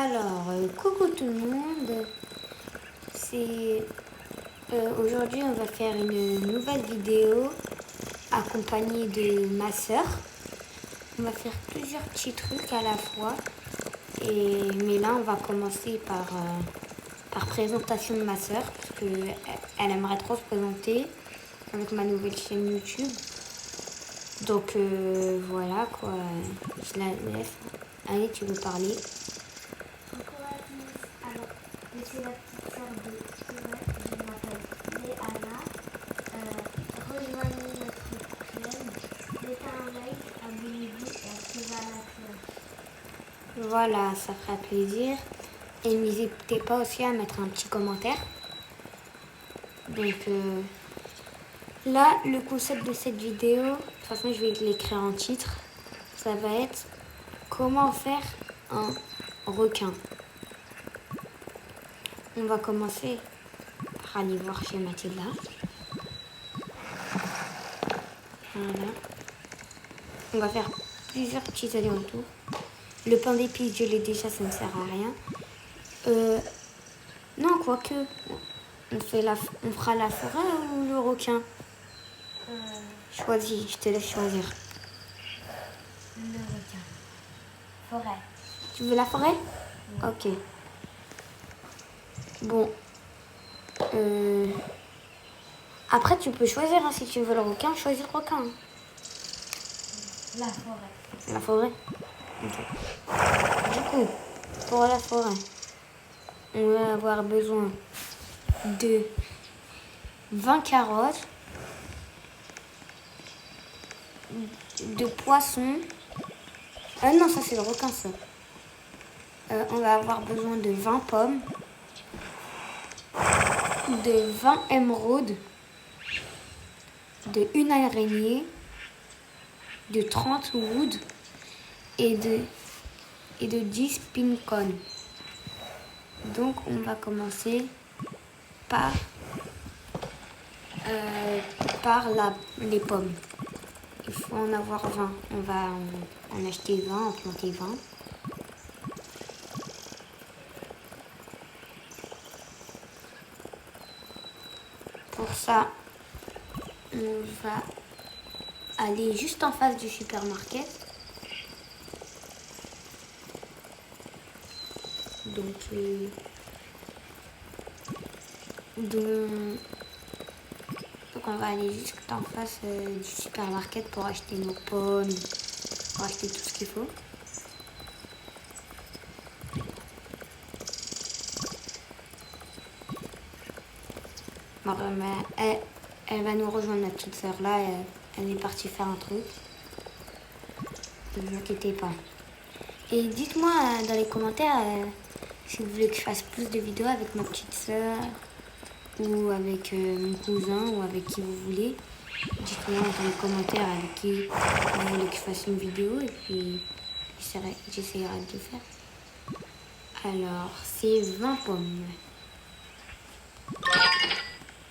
Alors, coucou tout le monde. C'est aujourd'hui on va faire une nouvelle vidéo accompagnée de ma soeur. On va faire plusieurs petits trucs à la fois. Mais là on va commencer par présentation de ma soeur parce qu'elle aimerait trop se présenter avec ma nouvelle chaîne YouTube. Donc voilà quoi, je la laisse. Allez, tu veux parler? Coucou à tous. Alors, je suis la petite sœur de Sourette. Je m'appelle Léana. Rejoignez notre chaîne. Mettez un like, abonnez-vous et activez la cloche. Voilà, ça fera plaisir. Et n'hésitez pas aussi à mettre un petit commentaire. Donc là, le concept de cette vidéo, de toute façon je vais l'écrire en titre, ça va être comment faire un requin. On va commencer par aller voir chez Mathilda. Voilà. On va faire plusieurs petits allers-retours. Le pain d'épices, je l'ai déjà, ça ne sert à rien. Non, quoique, on fera la forêt ou le requin? Choisis, je te laisse choisir. Le requin. Forêt. Tu veux la forêt? Oui. Ok. Bon. Après, tu peux choisir, hein, si tu veux le requin, choisis le requin. La forêt. La forêt? Ok. Du coup, pour la forêt, on va avoir besoin de 20 carottes, de poissons. Ah non, ça c'est le requin, ça. On va avoir besoin de 20 pommes, de 20 émeraudes, de une araignée, de 30 wood et de 10 pin-cones. Donc on va commencer par les pommes. Il faut en avoir 20. On va en acheter 20, en planter 20. Pour ça, on va aller juste en face du supermarché. Donc on va aller juste en face du supermarché pour acheter nos pommes, pour acheter tout ce qu'il faut. Alors, elle va nous rejoindre, ma petite soeur là, elle est partie faire un truc. Ne vous inquiétez pas. Et dites-moi dans les commentaires si vous voulez que je fasse plus de vidéos avec ma petite soeur ou avec mon cousin ou avec qui vous voulez. Dites-moi dans les commentaires avec qui vous voulez que je fasse une vidéo et puis j'essaierai de le faire. Alors, c'est 20 pommes.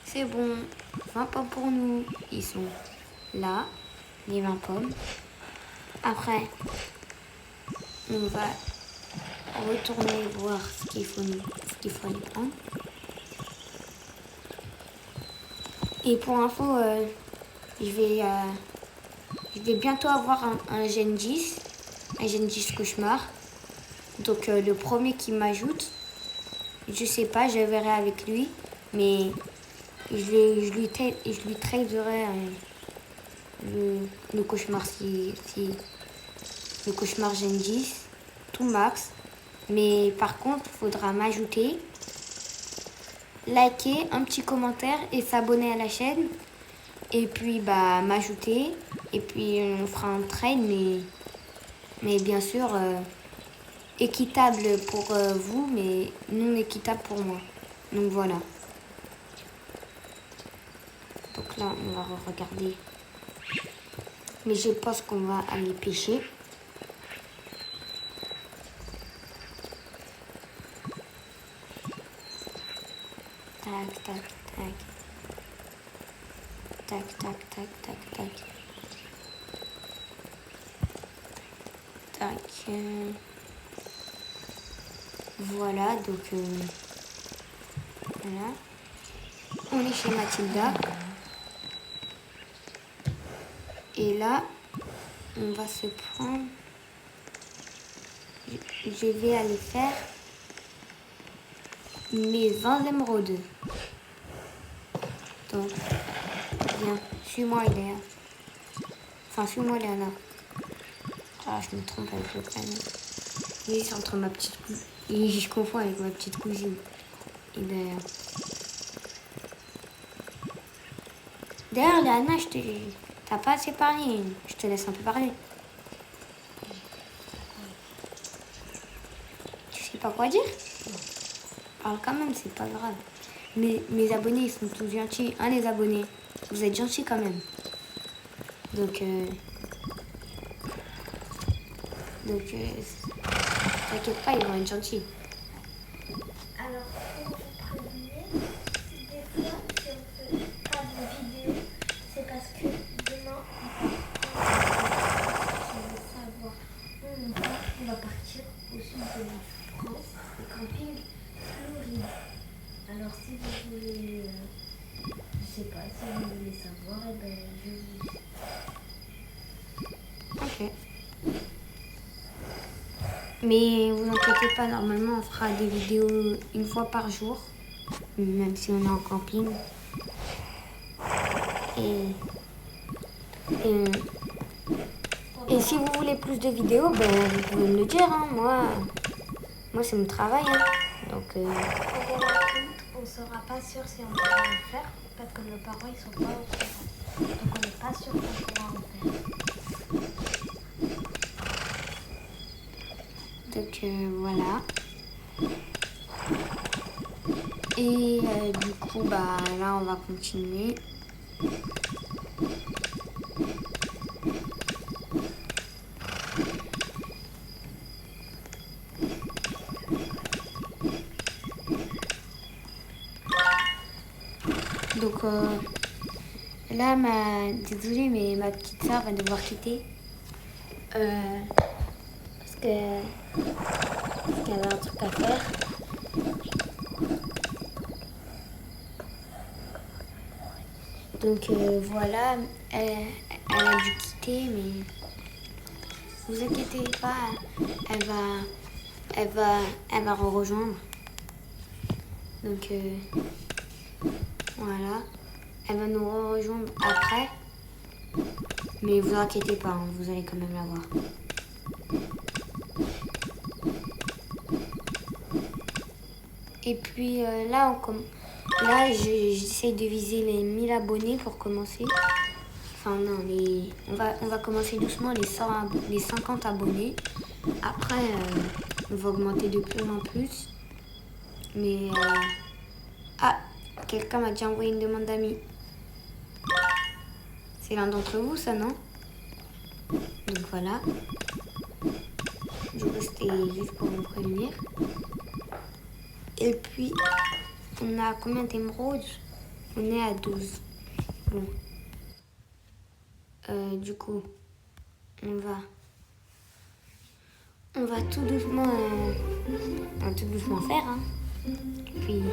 C'est bon, 20 pommes pour nous. Ils sont là, les 20 pommes. Après, on va retourner voir ce qu'il faut aller prendre. Et pour info, je vais bientôt avoir un Gen 10, un Gen 10 cauchemar. Donc le premier qui m'ajoute, je sais pas, je verrai avec lui, mais je lui traderai le cauchemar si le cauchemar Gen 10, tout max. Mais par contre, il faudra m'ajouter, liker, un petit commentaire et s'abonner à la chaîne. Et puis m'ajouter. Et puis on fera un trade, mais bien sûr équitable pour vous, mais non équitable pour moi. Donc voilà. Donc là, on va regarder. Mais je pense qu'on va aller pêcher. Tac, tac, tac. Tac, tac, tac, tac, tac. Tac. Voilà, donc voilà. On est chez Mathilda. Et là, on va se prendre. Je vais aller faire mes 20 émeraudes. Donc, viens, suis-moi, Léa. Enfin, suis-moi, Léana. Ah, je me trompe avec le prénom. Oui, c'est entre ma petite cousine. Et je confonds avec ma petite cousine. Et d'ailleurs, Léana, t'as pas assez parlé. Je te laisse un peu parler. Tu sais pas quoi dire? Parle quand même, c'est pas grave. Mes abonnés, ils sont tous gentils. Hein, les abonnés? Vous êtes gentils quand même. Donc, t'inquiète pas, ils vont être gentils. Alors, pour vous prévenir, des fois, si on fait pas de vidéo, c'est parce que demain, on veut savoir où on va partir au sud de la France, au camping Floride. Alors, si vous voulez, je sais pas, si vous voulez savoir, eh ben, je vous... Ok. Mais vous inquiétez pas, normalement on fera des vidéos une fois par jour, même si on est en camping. Et si vous voulez plus de vidéos, ben, vous pouvez me le dire. Hein. Moi c'est mon travail. Hein. Donc, On verra compte, on sera pas sûr si on pourra en faire, parce que nos parents ils sont pas au courant. Donc on n'est pas sûr qu'on pourra en faire. donc voilà. Et du coup, bah, là on va continuer. Donc là, désolée, mais ma petite soeur va devoir quitter. Parce qu'elle a un truc à faire. Donc voilà, elle a dû quitter, mais vous inquiétez pas, elle va rejoindre. Donc voilà, elle va nous rejoindre après, mais vous inquiétez pas, hein, vous allez quand même la voir. Et puis là, j'essaye de viser les 1000 abonnés pour commencer. Enfin non, on va commencer doucement les 50 abonnés. Après, on va augmenter de plus en plus. Mais... Ah, quelqu'un m'a déjà envoyé une demande d'amis. C'est l'un d'entre vous, ça, non? Donc voilà. Du coup, c'était juste pour vous prévenir. Et puis, on a combien d'émeraudes? On est à 12. Bon. Du coup, on va tout doucement faire. Hein. Puis,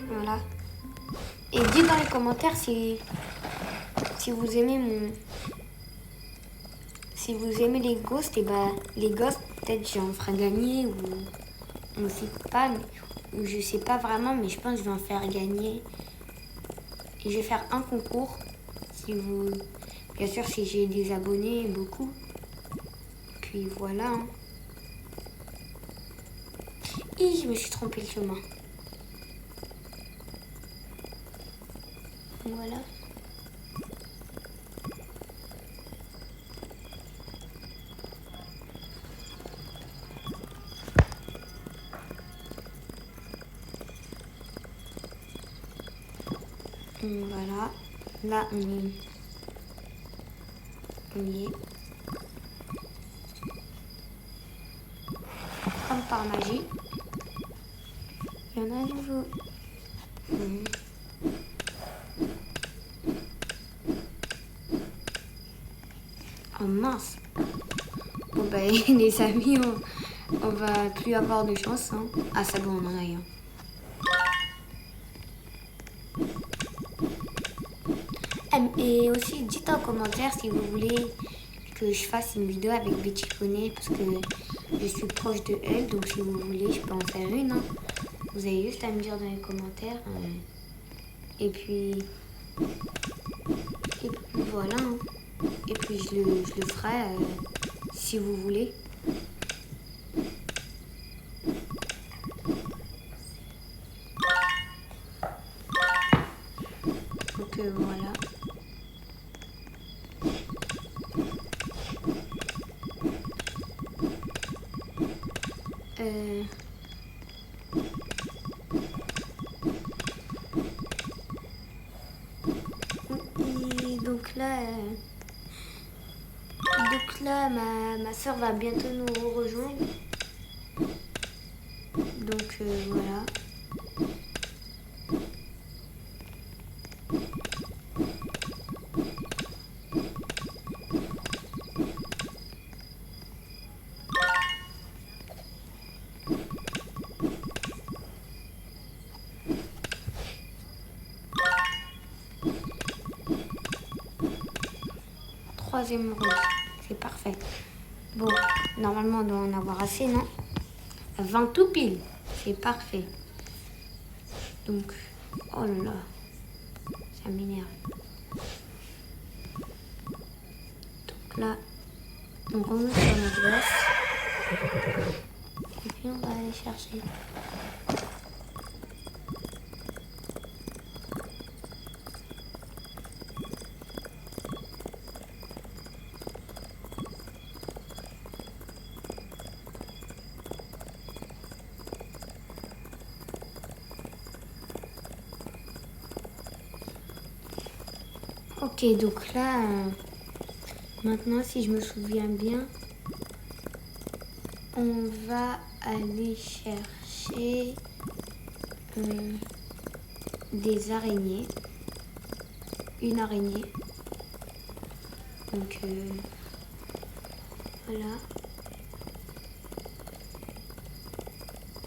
voilà. Et dites dans les commentaires si vous aimez si vous aimez les ghosts, et bah les ghosts, peut-être j'en ferai gagner ou on sait pas, ou je sais pas vraiment, mais je pense que je vais en faire gagner. Et je vais faire un concours. Bien sûr, si j'ai des abonnés, beaucoup. Puis voilà. Hein. Et je me suis trompé le chemin. Voilà. Voilà. Là, on y est. Comme par magie. Il y en a un nouveau. Oh mince. Bon bah les amis, on va plus avoir de chance. Hein. Ah, c'est bon, on en a eu un. Et aussi, dites en commentaire si vous voulez que je fasse une vidéo avec Betty Poney parce que je suis proche de elle. Donc, si vous voulez, je peux en faire une. Hein. Vous avez juste à me dire dans les commentaires. Et puis voilà. Hein. Et puis, je le ferai si vous voulez. Donc, voilà. Et donc là, ma soeur va bientôt nous rejoindre. Donc voilà. Troisième rose, c'est parfait. Bon, normalement on doit en avoir assez, non? 20 tout pile, c'est parfait. Donc, oh là là, ça m'énerve. Donc là, on remonte sur notre glace. Et puis on va aller chercher. Ok, donc là, maintenant, si je me souviens bien, on va aller chercher des araignées. Une araignée. Donc, voilà.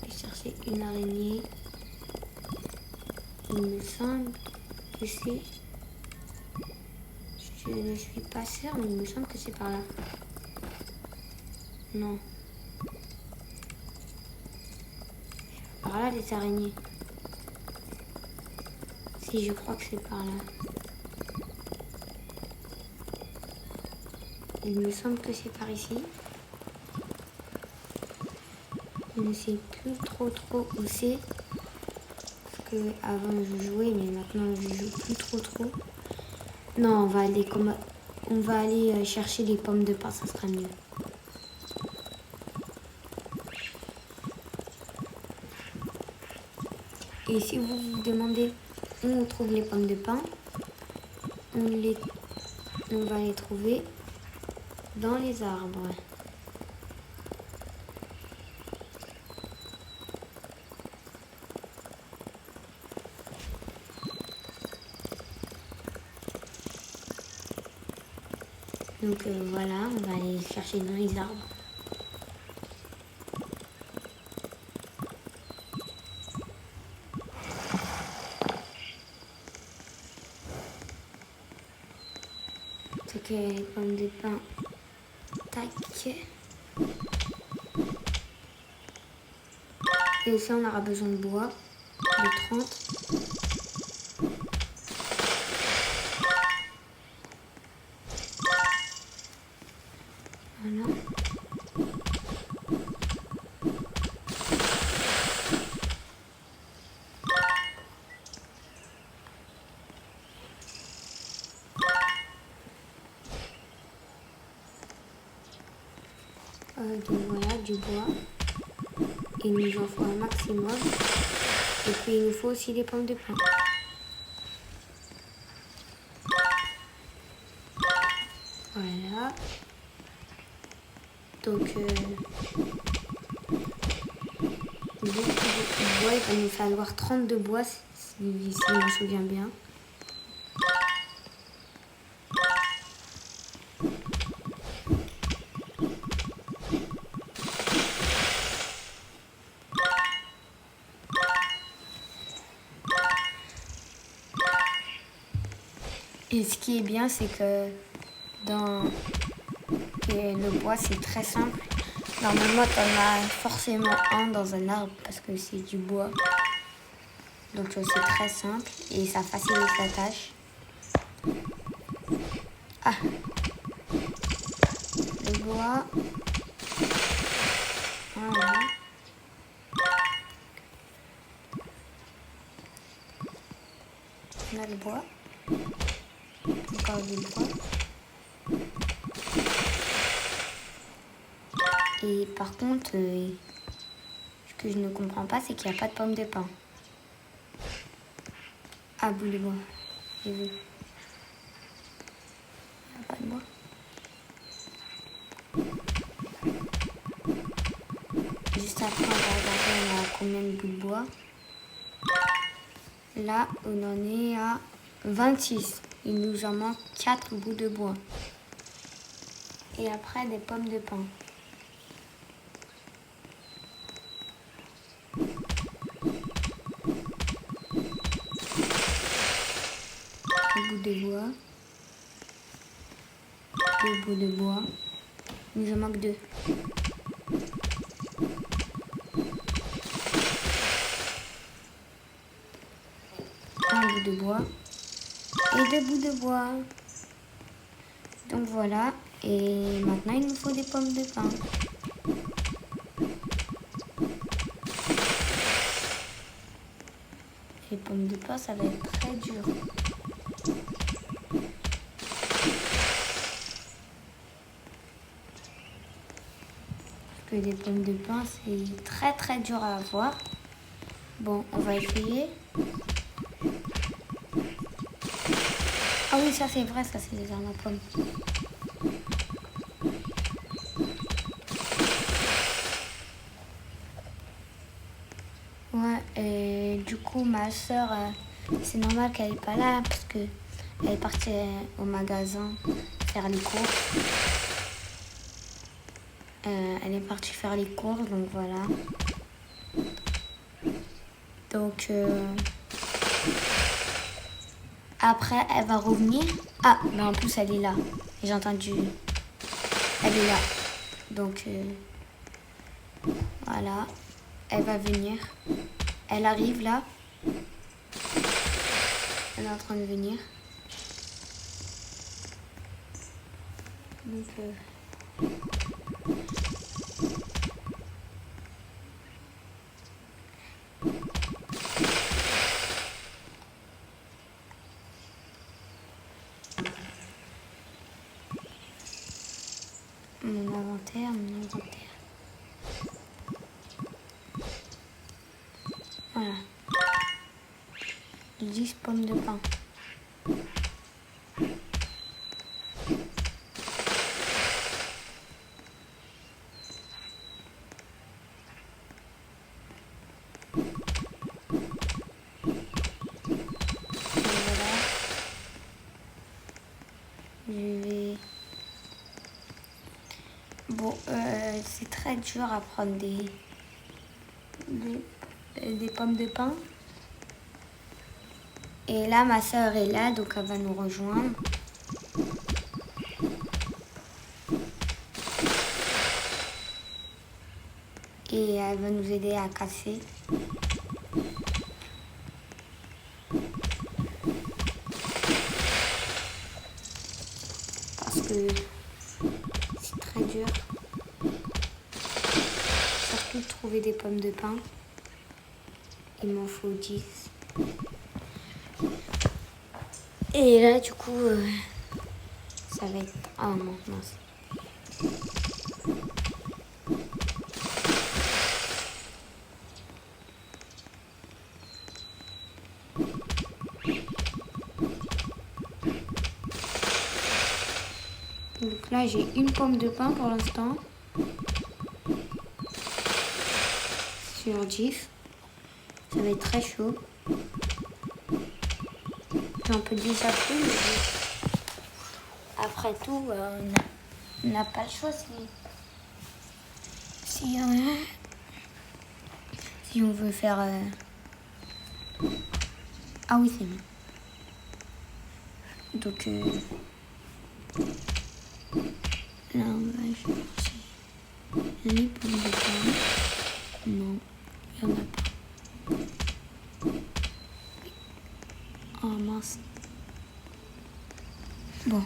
Je vais chercher une araignée. Il me semble que c'est... Je ne suis pas sûre, mais il me semble que c'est par là. Non. Par là, les araignées. Si, je crois que c'est par là. Il me semble que c'est par ici. Je ne sais plus trop où c'est. Parce que avant je jouais, mais maintenant je joue plus trop. Non, on va aller chercher les pommes de pin, ça sera mieux. Et si vous vous demandez où on trouve les pommes de pin, on va les trouver dans les arbres. Donc voilà, on va aller chercher dans les arbres. C'est que les pommes de pin, tac. Et aussi on aura besoin de bois, de 30. Voilà. Donc voilà, du bois. Il nous en faut un maximum. Et puis il nous faut aussi des pommes de pin. Voilà. Donc beaucoup de bois, il va nous falloir 32 bois si je me souviens bien. Et ce qui est bien, c'est que dans le bois, c'est très simple. Normalement, tu en as forcément un dans un arbre parce que c'est du bois. Donc c'est très simple et ça facilite la tâche. Ah, le bois. Voilà. On a le bois. Encore du bois. Et par contre, ce que je ne comprends pas, c'est qu'il n'y a pas de pomme de pin. Ah, bout de bois. J'ai vu. Il n'y a pas de bois. Juste après, on va regarder on a combien de bouts de bois. Là, on en est à 26. Il nous en manque 4 bouts de bois. Et après, des pommes de pin. Un bout de bois. 2 bouts de bois. Il nous en manque 2. Un bout de bois. Et 2 bouts de bois. Donc voilà. Et maintenant, il nous faut des pommes de pin. Les pommes de pin, ça va être très dur. Parce que les pommes de pin, c'est très très dur à avoir. Bon, on va essayer. Ah oui, ça c'est vrai, ça c'est des armes à pommes. Ouais, et du coup, ma soeur, c'est normal qu'elle n'est pas là parce que elle est partie au magasin faire les courses. Elle est partie faire les courses, donc voilà. Donc, après, elle va revenir. Ah, mais en plus, elle est là. J'ai entendu. Elle est là. Donc, voilà. Elle va venir. Elle arrive là. Elle est en train de venir. Donc, mon inventaire. Voilà. 10 pommes de pin. Voilà. Je vais... Bon, c'est très dur à prendre des pommes de pin. Et là, ma soeur est là, donc elle va nous rejoindre. Et elle va nous aider à casser. Parce que c'est très dur. Surtout de trouver des pommes de pin. Il m'en faut 10. Et là, du coup, ça va être... Ah non, mince. Donc là, j'ai une pomme de pin pour l'instant. Sur 10. Ça va être très chaud. J'en peux déjà plus, mais après tout, on n'a pas le choix si on veut faire... Ah oui, c'est bon. Donc là, on va chercher. Il y a les pommes de terre. Non, il n'y en a pas. Oh mince. Bon,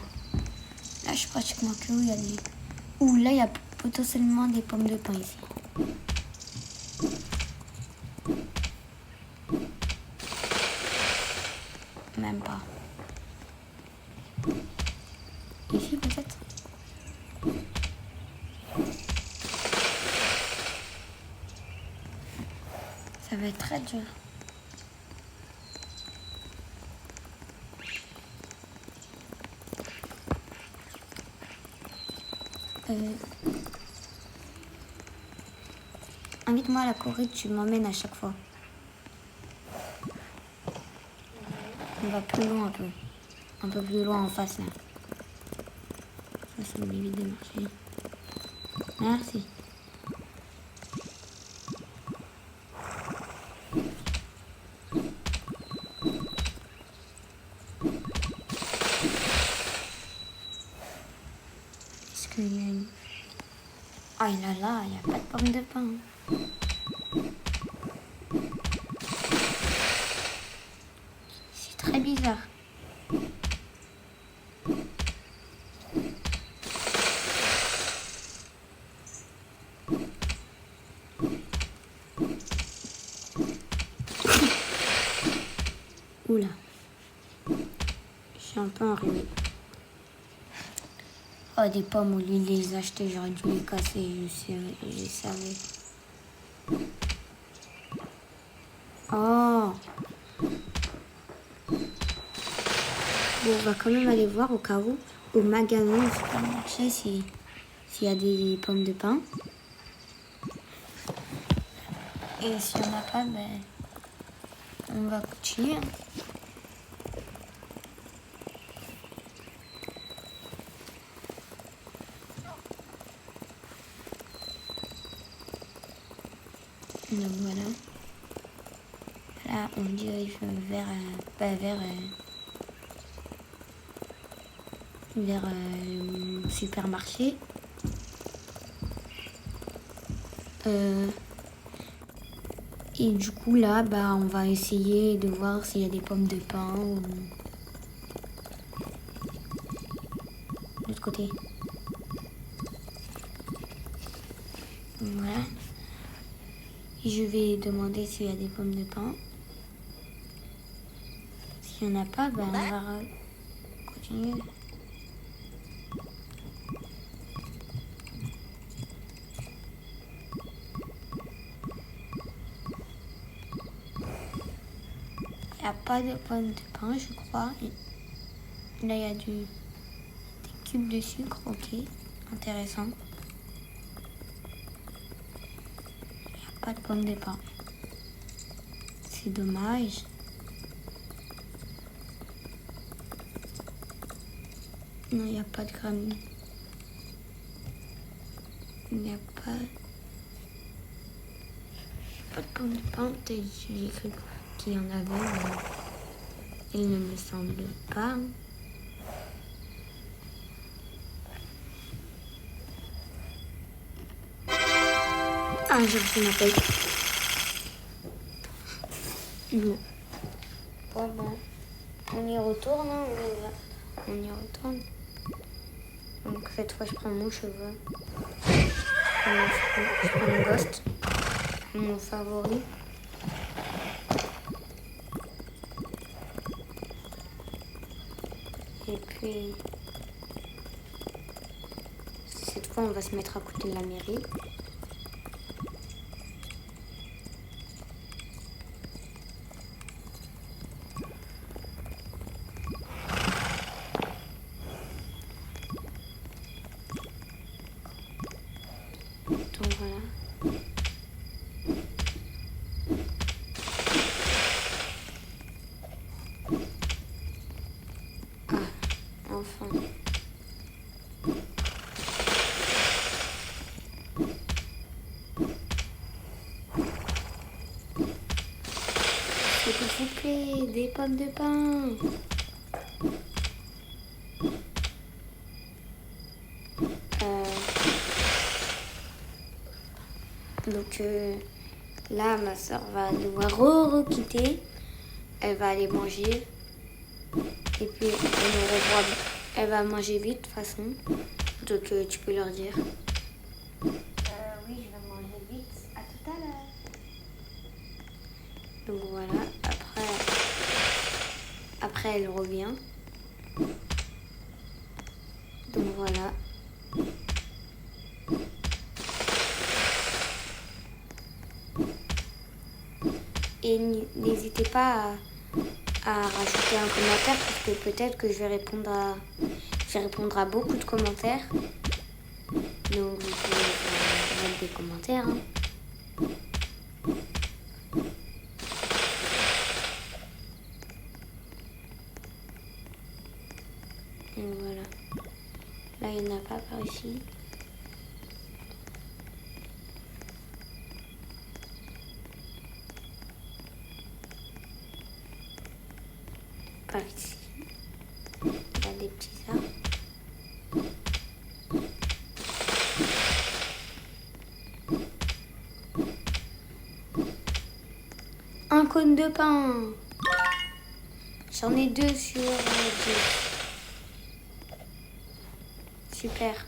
là je suis pratiquement que où il y a des... Ouh, là il y a potentiellement des pommes de pin ici. Même pas. Ici peut-être. Ça va être très dur. Invite-moi à la Corée, tu m'emmènes à chaque fois. On va plus loin un peu. Un peu plus loin en face là. Ça m'évite de marcher. Merci. Est-ce qu'il y a une... Ah là, il n'y a pas de pomme de pin. C'est très bizarre. Oula. Je suis un peu enrhumée. Oh, des pommes, au lieu de les acheter, j'aurais dû les casser, je savais. Oh. Bon, on va quand même aller voir au cas où, au magasin, au supermarché, s'il y a des pommes de pin. Et s'il n'y en a pas, ben, on va continuer. Donc voilà. Là, on dirige vers le supermarché. Et du coup, là, bah, on va essayer de voir s'il y a des pommes de pin ou... de l'autre côté. Voilà. Et je vais demander s'il y a des pommes de pin. S'il n'y en a pas, bah, on va continuer. Il n'y a pas de pommes de pin, je crois. Là, il y a des cubes de sucre, ok. Intéressant. Il n'y a pas de pommes de pin. C'est dommage. Non, il n'y a pas de grammes. Il n'y a pas de pommes de pin. Peut-être j'ai cru qu'il y en avait, mais il ne me semble pas. Ah, j'ai reçu ma paye. Bon. Bon. On y retourne, hein, on y retourne. Donc cette fois, je prends mon cheveu. Je prends mon ghost, mon favori. Et puis, cette fois, on va se mettre à côté de la mairie. Donc voilà. Ah, enfin. S'il vous plaît, des pommes de pin. Donc là, ma soeur va devoir re-quitter. Elle va aller manger. Et puis, elle nous revoit. Elle va manger vite, de toute façon. Donc, tu peux leur dire. Oui, je vais manger vite. À tout à l'heure. Donc, voilà. Après, elle revient. Donc, voilà. Et n'hésitez pas à rajouter un commentaire parce que peut-être que je vais répondre à beaucoup de commentaires. Donc vous pouvez mettre des commentaires. Hein. Et voilà. Là il n'y en a pas par ici. Par ici. Il y a des petits arbres. Un cône de pain. J'en ai 2 sur 10. Super.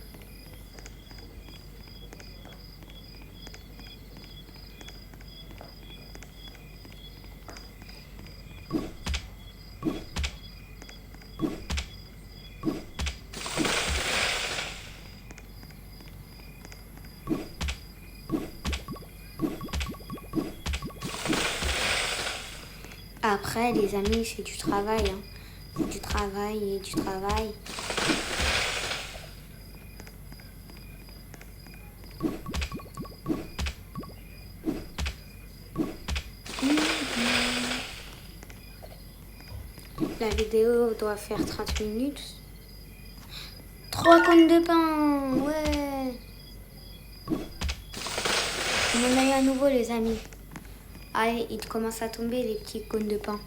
Après, les amis, c'est du travail. Hein. C'est du travail et du travail. La vidéo doit faire 30 minutes. 3 cônes de pain, ouais. On en a eu à nouveau, les amis. Allez, il commence à tomber, les petits cônes de pain.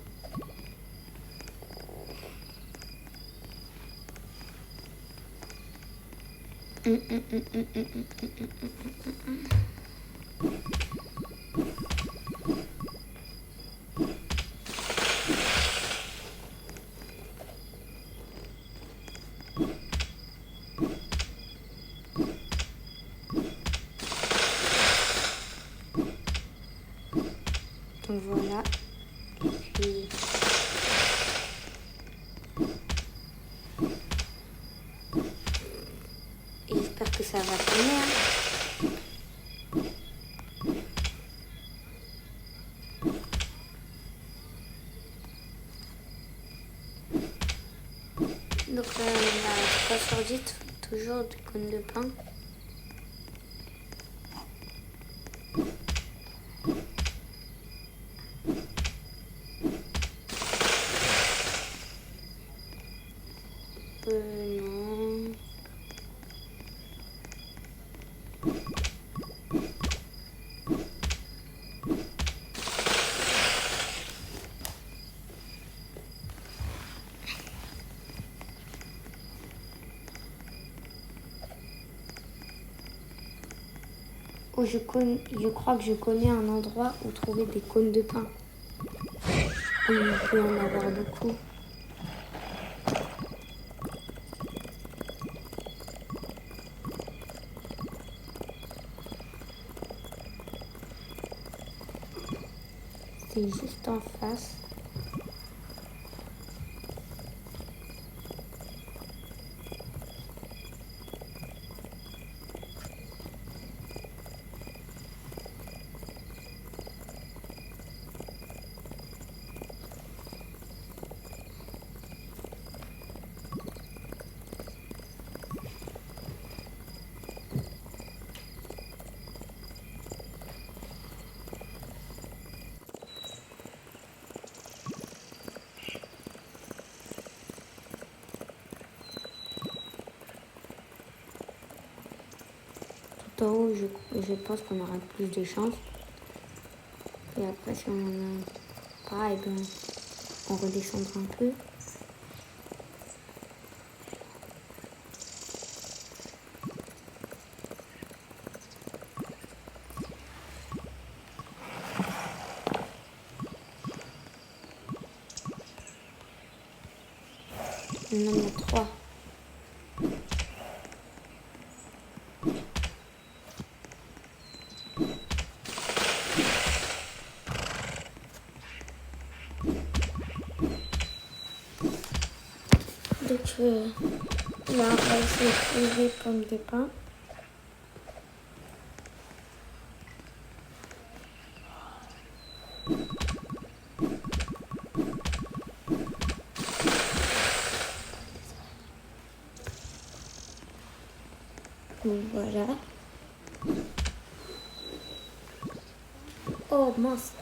Donc voilà. Puis... Et j'espère que ça va tourner. Hein. Donc là, on a 3 sur 10, toujours des cônes de pain. Non. Oh, je crois que je connais un endroit où trouver des cônes de pain. On peut en avoir beaucoup. C'est juste en face. Tout en haut, je pense qu'on aura plus de chance. Et après, si on en a pas, et ben, on redescendra un peu. On en a 3. Donc là, on va essayer de trouver pommes de pin. Donc voilà. Oh mince.